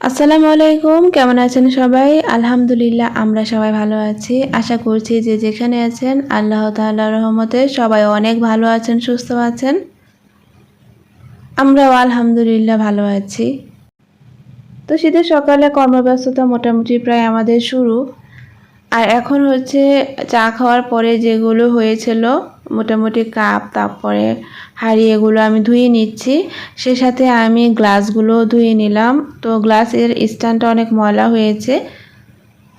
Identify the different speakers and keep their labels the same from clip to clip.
Speaker 1: আসসালামু আলাইকুম, কেমন আছেন সবাই? আলহামদুলিল্লাহ আমরা সবাই ভালো আছি। আশা করছি যে যেখানে আছেন আল্লাহ তাআলার রহমতে সবাই অনেক ভালো আছেন, সুস্থ আছেন। আমরাও আলহামদুলিল্লাহ ভালো আছি। তো শীতের সকালে কর্মব্যস্ততা মোটামুটি প্রায় আমাদের শুরু। আর এখন হচ্ছে চা খাওয়ার পরে যেগুলো হয়েছিল মোটামুটি কাপ, তারপরে হাঁড়ি, এগুলো আমি ধুয়ে নিচ্ছি। সে সাথে আমি গ্লাসগুলো ধুয়ে নিলাম। তো গ্লাসের স্ট্যান্ডটা অনেক ময়লা হয়েছে।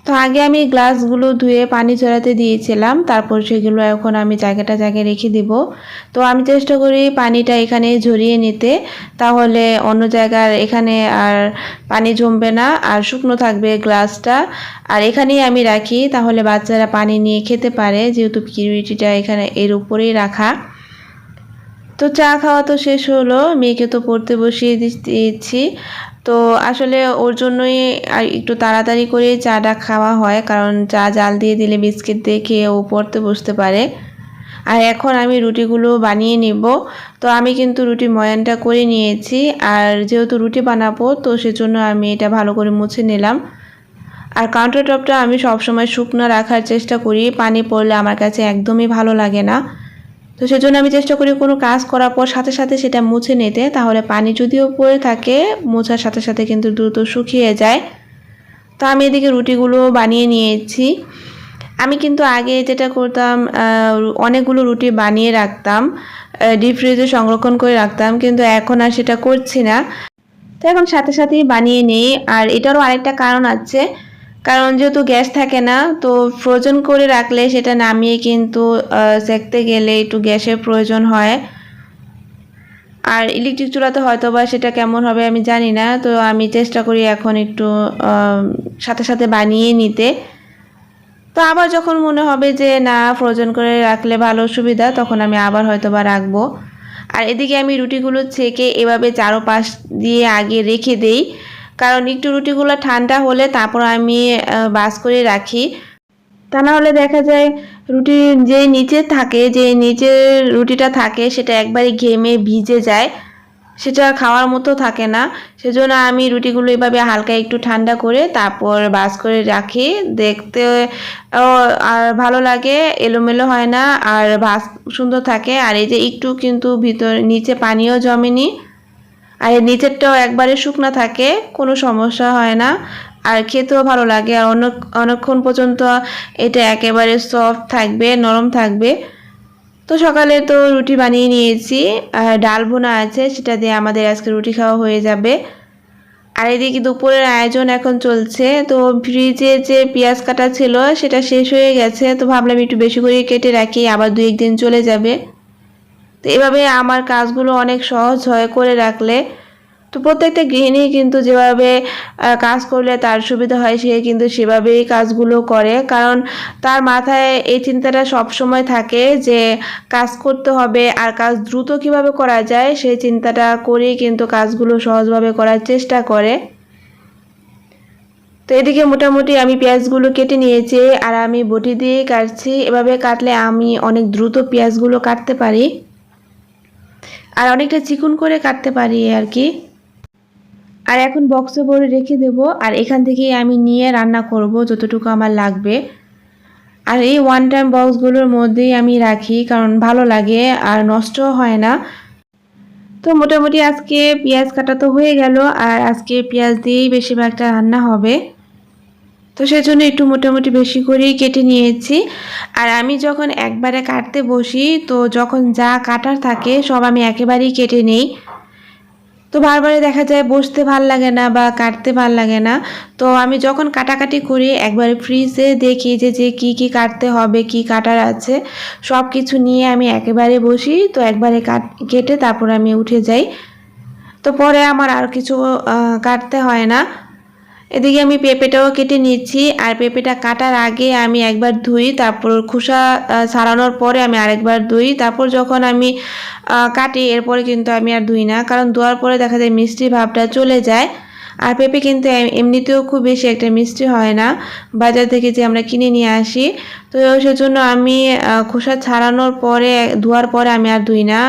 Speaker 1: তো আগে আমি গ্লাসগুলো ধুয়ে পানি ঝরাতে দিয়েছিলাম, তারপর সেগুলো এখন আমি জায়গায় রেখে দিব। তো আমি চেষ্টা করি পানিটা এখানে ঝরিয়ে নিতে, তাহলে অন্য জায়গার এখানে আর পানি জমবে না, আর শুকনো থাকবে গ্লাসটা। আর এখানেই আমি রাখি, তাহলে বাচ্চারা পানি নিয়ে খেতে পারে, যেহেতু কিউরিটিটা এখানে এর উপরেই রাখা। তো চা খাওয়া তো শেষ হলো, মেয়েকে তো পড়তে বসিয়ে দিচ্ছি। তো আসলে ওর জন্যই আর একটু তাড়াতাড়ি করে চাটা খাওয়া হয়, কারণ চা জাল দিয়ে দিলে বিস্কিট দিয়ে খেয়ে ও পড়তে বসতে পারে। আর এখন আমি রুটিগুলো বানিয়ে নিব। তো আমি কিন্তু রুটি ময়ানটা করে নিয়েছি, আর যেহেতু রুটি বানাবো তো সেজন্য আমি এটা ভালো করে মুছে নিলাম। আর কাউন্টার টপটা আমি সবসময় শুকনো রাখার চেষ্টা করি, পানি পড়লে আমার কাছে একদমই ভালো লাগে না। তো সেজন্য আমি চেষ্টা করি কোনো কাজ করার পর সাথে সাথে সেটা মুছে নিতে, তাহলে পানি যদিও পড়ে থাকে মোছার সাথে সাথে কিন্তু দ্রুত শুকিয়ে যায়। তো আমি এদিকে রুটিগুলো বানিয়ে নিয়েছি। আমি কিন্তু আগে যেটা করতাম, অনেকগুলো রুটি বানিয়ে রাখতাম, ডিপ ফ্রিজে সংরক্ষণ করে রাখতাম, কিন্তু এখন আর সেটা করছি না। তো এখন সাথে সাথেই বানিয়ে নিই। আর এটারও আরেকটা কারণ আছে, কারণ যেহেতু গ্যাস থাকে না, তো ফ্রোজেন করে রাখলে সেটা নামিয়ে কিন্তু সেঁকতে গেলে একটু গ্যাসের প্রয়োজন হয়। আর ইলেকট্রিক চুলাতে হয়তো বা সেটা কেমন হবে আমি জানি না। তো আমি চেষ্টা করি এখন একটু সাথে সাথে বানিয়ে নিতে। তো আবার যখন মনে হবে যে না, ফ্রোজেন করে রাখলে ভালো সুবিধা, তখন আমি আবার হয়তো বা রাখবো। আর এদিকে আমি রুটিগুলো ছেঁকে এভাবে চারোপাশ দিয়ে আগে রেখে দেই, কারণ একটু রুটিগুলো ঠান্ডা হলে তারপর আমি বাস করে রাখি। তা না হলে দেখা যায় রুটির যে নিচে থাকে, যে নিচের রুটিটা থাকে সেটা একবারে ঘেমে ভিজে যায়, সেটা খাওয়ার মতো থাকে না। সেজন্য আমি রুটিগুলো এভাবে হালকা একটু ঠান্ডা করে তারপর বাস করে রাখি, দেখতে আর ভালো লাগে, এলোমেলো হয় না, আর ভাজ সুন্দর থাকে। আর এই যে একটু কিন্তু ভিতর নিচে পানিও জমেনি, আর এর নিচেরটাও একবারে শুকনো থাকে, কোনো সমস্যা হয় না, আর খেতেও ভালো লাগে। আর অনেকক্ষণ পর্যন্ত এটা একেবারে সফট থাকবে, নরম থাকবে। তো সকালে তো রুটি বানিয়ে নিয়েছি, আর ডাল ভুনা আছে, সেটা দিয়ে আমাদের আজকে রুটি খাওয়া হয়ে যাবে। আর এদিকে দুপুরের আয়োজন এখন চলছে। তো ফ্রিজে যে পেঁয়াজ কাটা ছিল সেটা শেষ হয়ে গেছে, তো ভাবলাম একটু বেশি করে কেটে রাখি, আবার 2-1 দিন চলে যাবে। তো এভাবে আমার কাজগুলো অনেক সহজ হয় করে রাখলে। তো প্রত্যেকটা গৃহিণী কিন্তু যেভাবে কাজ করলে তার সুবিধা হয়, সে কিন্তু সেভাবেই কাজগুলো করে, কারণ তার মাথায় এই চিন্তাটা সব সময় থাকে যে কাজ করতে হবে, আর কাজ দ্রুত কিভাবে করা যায় সেই চিন্তাটা করেই কিন্তু কাজগুলো সহজভাবে করার চেষ্টা করে। তো এদিকে মোটামুটি আমি পেঁয়াজগুলো কেটে নিয়েছি, আর আমি বটি দিয়ে কাটছি। এভাবে কাটলে আমি অনেক দ্রুত পেঁয়াজগুলো কাটতে পারি, আর অনেকটা চিকন করে কাটতে পারি আর কি। আর এখন বক্সে ভরে রেখে দেব, আর এখান থেকেই আমি নিয়ে রান্না করব যতটুকু আমার লাগবে। আর এই ওয়ান টাইম বক্সগুলোর মধ্যেই আমি রাখি, কারণ ভালো লাগে আর নষ্টও হয় না। তো মোটামুটি আজকে পেঁয়াজ কাটা তো হয়ে গেল, আর আজকে পেঁয়াজ দিয়েই বেশিরভাগটা রান্না হবে। তো সেজন্য একটু মোটামুটি বেশি করেই কেটে নিয়েছি। আর আমি যখন একবারে কাটতে বসি, তো যখন যা কাটার থাকে সব আমি একেবারেই কেটে নেই। তো বারবারই দেখা যায় বসতে ভাল লাগে না বা কাটতে ভাল লাগে না। তো আমি যখন কাটাকাটি করি একবারে ফ্রিজে দেখি যে যে কি কাটতে হবে, কি কাটার আছে, সব কিছু নিয়ে আমি একেবারে বসি। তো একবারে কেটে তারপর আমি উঠে যাই। তো পরে আমার আর কিছু কাটতে হয় না। এদিকে আমি পেঁপেটাও কেটে নিচ্ছি, আর পেঁপেটা কাটার আগে আমি একবার ধুই, তারপর খোসা ছাড়ানোর পরে আমি আরেকবার ধুই, তারপর যখন আমি কাটি এরপরে কিন্তু আমি আর ধুই না, কারণ ধোয়ার পরে দেখা যায় মিষ্টি ভাবটা চলে যায়। আর পেঁপে কিন্তু এমনিতেও খুব বেশি একটা মিষ্টি হয় না, বাজার থেকে যে আমরা কিনে নিয়ে আসি। তো সেজন্য আমি খোসা ছাড়ানোর পরে, ধোয়ার পরে আমি আর ধুই না,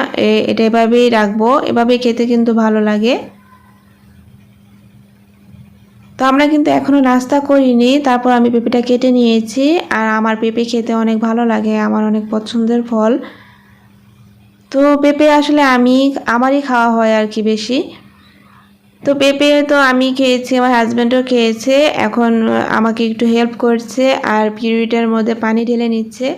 Speaker 1: এটা এভাবেই রাখবো, এভাবেই খেতে কিন্তু ভালো লাগে। তো আমরা কিন্তু এখনও নাস্তা করিনি, তারপর আমি পেঁপেটা কেটে নিয়েছি। আর আমার পেঁপে খেতে অনেক ভালো লাগে, আমার অনেক পছন্দের ফল। তো পেঁপে আসলে আমারই খাওয়া হয় আর কি বেশি। তো পেঁপে তো আমি খেয়েছি, আমার হাজব্যান্ডও খেয়েছে, এখন আমাকে একটু হেল্প করছে আর পিউরিটার মধ্যে পানি ঢেলে নিচ্ছে।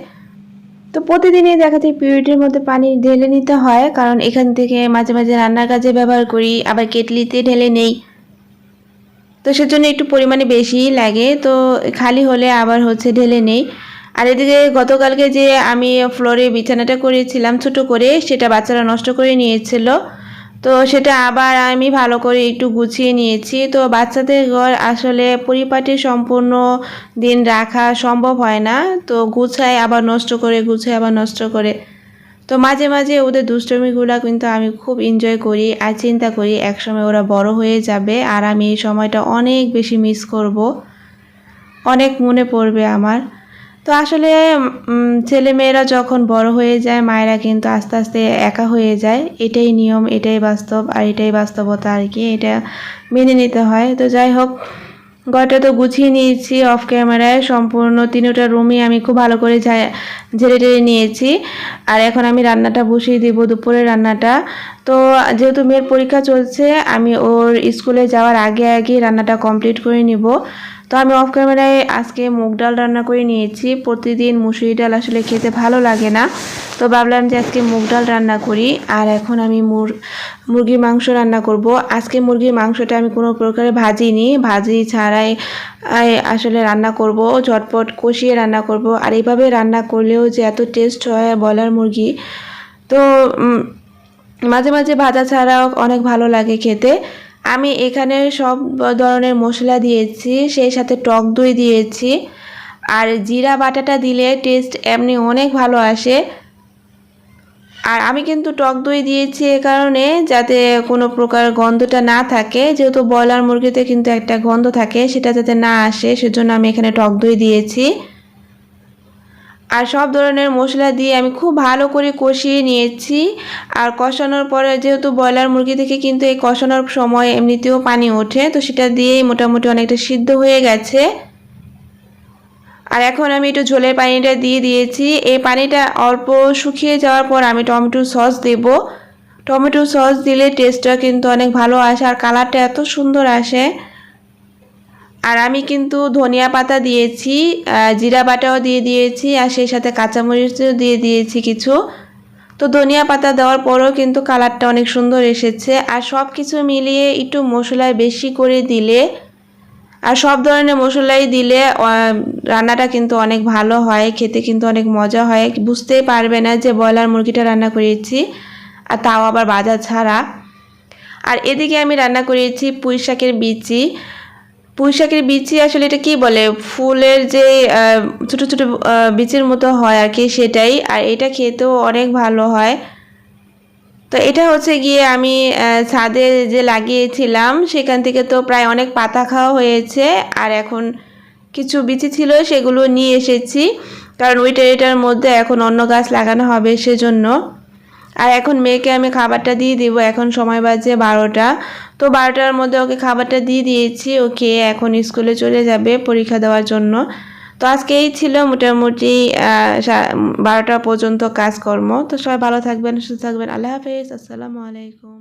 Speaker 1: তো প্রতিদিনই দেখা যায় পিউরিটির মধ্যে পানি ঢেলে নিতে হয়, কারণ এখান থেকে মাঝে মাঝে রান্নার কাজে ব্যবহার করি, আবার কেটলিতে ঢেলে নেই। তো সেজন্য একটু পরিমাণে বেশিই লাগে, তো খালি হলে আবার ঢেলে নেই। আর এদিকে গতকালকে যে আমি ফ্লোরে বিছানাটা করেছিলাম ছোট করে, সেটা বাচ্চারা নষ্ট করে নিয়েছিল। তো সেটা আবার আমি ভালো করে একটু গুছিয়ে নিয়েছি। তো বাচ্চাদের ঘর আসলে পরিপাটি সম্পূর্ণ দিন রাখা সম্ভব হয় না, তো গুছায় আবার নষ্ট করে, গুছায় আবার নষ্ট করে। তো মাঝে মাঝে ওদের দুষ্টমিগুলো কিন্তু আমি খুব এনজয় করি আর চিন্তা করি একসময় ওরা বড় হয়ে যাবে আর আমি এই সময়টা অনেক বেশি মিস করব, অনেক মনে পড়বে আমার। তো আসলে ছেলেমেয়েরা যখন বড় হয়ে যায় মায়েরা কিন্তু আস্তে আস্তে একা হয়ে যায়, এটাই নিয়ম, এটাই বাস্তব আর এটাই বাস্তবতা আর কি, এটা মেনে নিতে হয়। তো যাই হোক, ঘরটা তো গুছিয়ে নিয়েছি অফ ক্যামেরায়, সম্পূর্ণ তিনটা রুমই আমি খুব ভালো করে ঝেড়ে টেড়ে নিয়েছি। আর এখন আমি রান্নাটা বসিয়ে দিব, দুপুরের রান্নাটা। তো যেহেতু মেয়ের পরীক্ষা চলছে, আমি ওর স্কুলে যাওয়ার আগে আগে রান্নাটা কমপ্লিট করে নিব। তো আমি অফ ক্যামেরায় আজকে মুগ ডাল রান্না করে নিয়েছি। প্রতিদিন মুসুরি ডাল আসলে খেতে ভালো লাগে না, তো ভাবলাম যে আজকে মুগ ডাল রান্না করি। আর এখন আমি মুরগির মাংস রান্না করব। আজকে মুরগির মাংসটা আমি কোনো প্রকারে ভাজিনি, ভাজি ছাড়াই আসলে রান্না করব, ঝটপট কষিয়ে রান্না করব। আর এইভাবে রান্না করলেও যে এত টেস্ট হয় ব্রয়লার মুরগি, তো মাঝে মাঝে ভাজা ছাড়াও অনেক ভালো লাগে খেতে। আমি এখানে সব ধরনের মশলা দিয়েছি, সেই সাথে টক দই দিয়েছি। আর জিরা বাটাটা দিলে টেস্ট এমনি অনেক ভালো আসে। আর আমি কিন্তু টক দই দিয়েছি এ কারণে যাতে কোনো প্রকার গন্ধটা না থাকে, যেহেতু ব্রয়লার মুরগিতে কিন্তু একটা গন্ধ থাকে, সেটা যাতে না আসে, সেজন্য আমি এখানে টক দই দিয়েছি। আর সব ধরনের মশলা দিয়ে আমি খুব ভালো করে কষিয়ে নিয়েছি। আর কষানোর পরে যেহেতু ব্রয়লার মুরগি থেকে কিন্তু এই কষানোর সময় এমনিতেও পানি ওঠে, তো সেটা দিয়েই মোটামুটি অনেকটা সিদ্ধ হয়ে গেছে। আর এখন আমি একটু ঝোলের পানিটা দিয়ে দিয়েছি। এই পানিটা অল্প শুকিয়ে যাওয়ার পর আমি টমেটো সস দেব। টমেটো সস দিলে টেস্টটা কিন্তু অনেক ভালো আসে আর কালারটা এত সুন্দর আসে। আর আমি কিন্তু ধনিয়া পাতা দিয়েছি, জিরা বাটাও দিয়ে দিয়েছি, আর সেই সাথে কাঁচামরিচও দিয়ে দিয়েছি কিছু। তো ধনিয়া পাতা দেওয়ার পরেও কিন্তু কালারটা অনেক সুন্দর এসেছে। আর সব কিছু মিলিয়ে একটু মশলা বেশি করে দিলে আর সব ধরনের মশলাই দিলে রান্নাটা কিন্তু অনেক ভালো হয়, খেতে কিন্তু অনেক মজা হয়, বুঝতেই পারবে না যে ব্রয়লার মুরগিটা রান্না করেছি, আর তাও আবার ভাজা ছাড়া। আর এদিকে আমি রান্না করেছি পুঁই শাকের বিচি। পুঁই শাকের বিচি আসলে এটা কি বলে, ফুলের যে ছোট ছোট বিচির মতো হয় আর কি, সেটাই। আর এটা খেতেও অনেক ভালো হয়। তো এটা গিয়ে আমি ছাদে যে লাগিয়েছিলাম সেখান থেকে তো প্রায় অনেক পাতা খাওয়া হয়েছে। আর এখন কিছু বিচি ছিল সেগুলো নিয়ে এসেছি, কারণ এটার মধ্যে এখন অন্য গাছ লাগানো হবে সেজন্য। আর এখন মেয়েকে আমি খাবারটা দিয়ে দিব, এখন সময় বাজে 12টা। তো 12টার মধ্যে ওকে খাবারটা দিয়ে দিয়েছি, ওকে এখন স্কুলে চলে যাবে পরীক্ষা দেওয়ার জন্য। তো আজকে এই ছিল মোটামুটি 12টা পর্যন্ত কাজকর্ম। তো সবাই ভালো থাকবেন, সুস্থ থাকবেন। আল্লাহ হাফেজ, আসসালামু আলাইকুম।